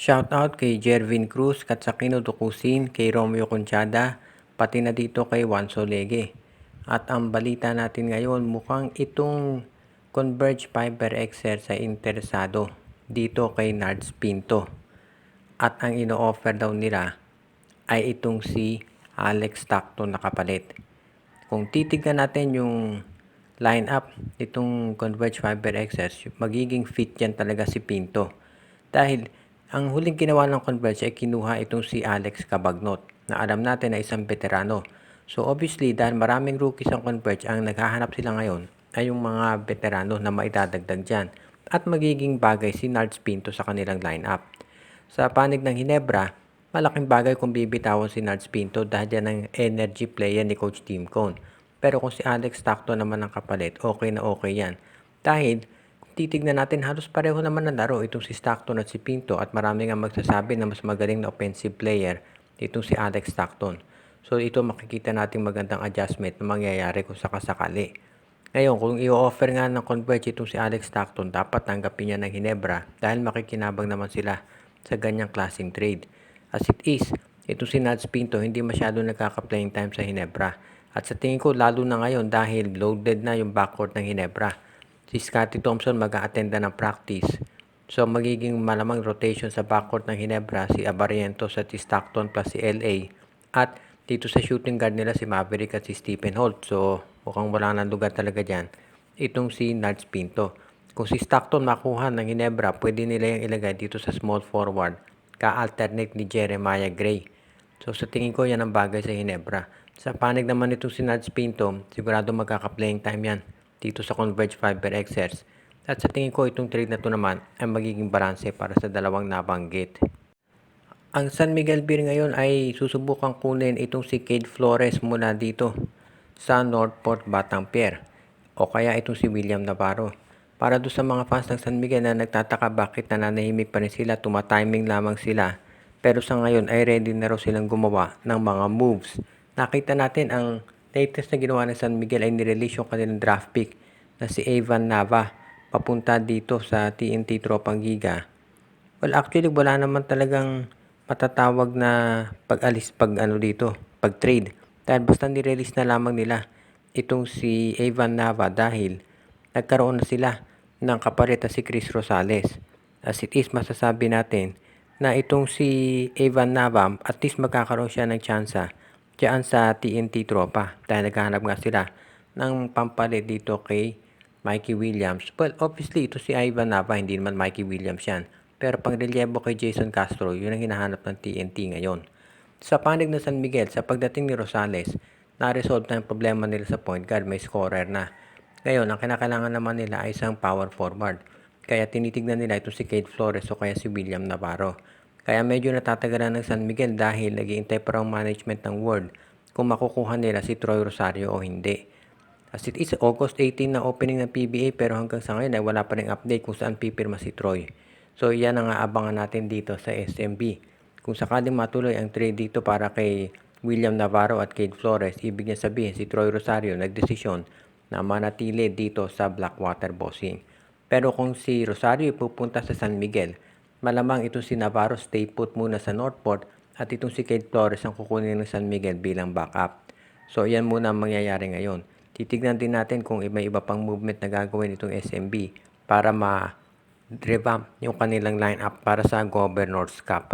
Shoutout kay Jervin Cruz, Katsakino Dukusin, kay Romeo Conchada, pati na dito kay Juan Solege. At ang balita natin ngayon, mukhang itong Converge Fiber XR sa interesado dito kay Nards Pinto. At ang ino-offer daw nila ay itong si Alex Tacto na kapalit. Kung titignan natin yung lineup itong Converge Fiber XR, magiging fit yan talaga si Pinto. Dahil ang huling ginawa ng Converge ay kinuha itong si Alex Cabagnot na alam natin na isang veterano. So obviously dahil maraming rookies ang Converge, ang naghahanap sila ngayon ay yung mga veterano na maidadagdag dyan. At magiging bagay si Nards Pinto sa kanilang lineup. Sa panig ng Hinebra, malaking bagay kung bibitawan si Nards Pinto dahil yan ang energy player ni Coach Tim Cone. Pero kung si Alex Tacto naman ang kapalit, okay na okay yan. Dahil titignan natin, halos pareho naman na laro itong si Stockton at si Pinto at marami nga magsasabi na mas magaling na offensive player itong si Alex Stockton. So ito makikita natin magandang adjustment na mangyayari kung sakasakali. Ngayon, kung i-offer nga ng Converge itong si Alex Stockton, dapat tanggapin niya ng Hinebra dahil makikinabang naman sila sa ganyang klaseng trade. As it is, itong si Nads Pinto hindi masyado nagkaka-playing time sa Hinebra. At sa tingin ko, lalo na ngayon dahil loaded na yung backcourt ng Hinebra. Si Scottie Thompson mag-a-attend na ng practice. So magiging malamang rotation sa backcourt ng Hinebra si Abarientos at si Stockton plus si LA. At dito sa shooting guard nila si Maverick at si Stephen Holt. So mukhang wala nang lugar talaga dyan. Itong si Nards Pinto. Kung si Stockton makuha ng Hinebra, pwede nila yung ilagay dito sa small forward. Ka-alternate ni Jeremiah Gray. So sa tingin ko yan ang bagay sa Hinebra. Sa panig naman itong si Nards Pinto, sigurado magkaka-playing time yan dito sa Converge Fiber XRs. At sa tingin ko itong trade na to naman ay magiging balanse para sa dalawang nabanggit. Ang San Miguel Beer ngayon ay susubukang kunin itong si Cade Flores mula dito sa Northport Batangpier o kaya itong si William Navarro. Para doon sa mga fans ng San Miguel na nagtataka bakit nananahimik pa rin sila, tumatiming lamang sila. Pero sa ngayon ay ready na raw silang gumawa ng mga moves. Nakita natin ang latest na ginawa ng San Miguel ay nirelease yung kanilang draft pick na si Evan Nava papunta dito sa TNT Tropang Giga. Well, actually wala naman talagang matatawag na pag-alis pag-trade. Dahil basta nirelease na lamang nila itong si Evan Nava dahil nagkaroon na sila ng kapalit na si Chris Rosales. As it is, masasabi natin na itong si Evan Nava, at least magkakaroon siya ng tsansa diyan sa TNT Tropa dahil naghahanap nga sila ng pampalit dito kay Mikey Williams. Well, obviously, ito si Evan Nava, hindi naman Mikey Williams yan. Pero pang relyebo kay Jason Castro, yun ang hinahanap ng TNT ngayon. Sa panig ng San Miguel, sa pagdating ni Rosales, na-resolve na yung problema nila sa point guard, may scorer na. Ngayon, ang kinakailangan naman nila ay isang power forward. Kaya tinitignan nila ito si Cade Flores o kaya si William Navarro. Kaya medyo natatagalan ng San Miguel dahil nag-iintay pa ang management ng World kung makukuha nila si Troy Rosario o hindi. As it is, August 18 na opening ng PBA pero hanggang sa ngayon ay wala pa rin update kung saan pipirma si Troy. So yan ang aabangan natin dito sa SMB. Kung sakaling matuloy ang trade dito para kay William Navarro at Cade Flores, ibig niya sabihin si Troy Rosario nagdesisyon na manatili dito sa Blackwater Bossing. Pero kung si Rosario pupunta sa San Miguel, malamang ito si Navarro stay put muna sa Northport at itong si Cade Flores ang kukunin ng San Miguel bilang backup. So yan muna ang mangyayari ngayon. Titignan din natin kung may iba pang movement na gagawin itong SMB para ma-revamp yung kanilang lineup para sa Governor's Cup.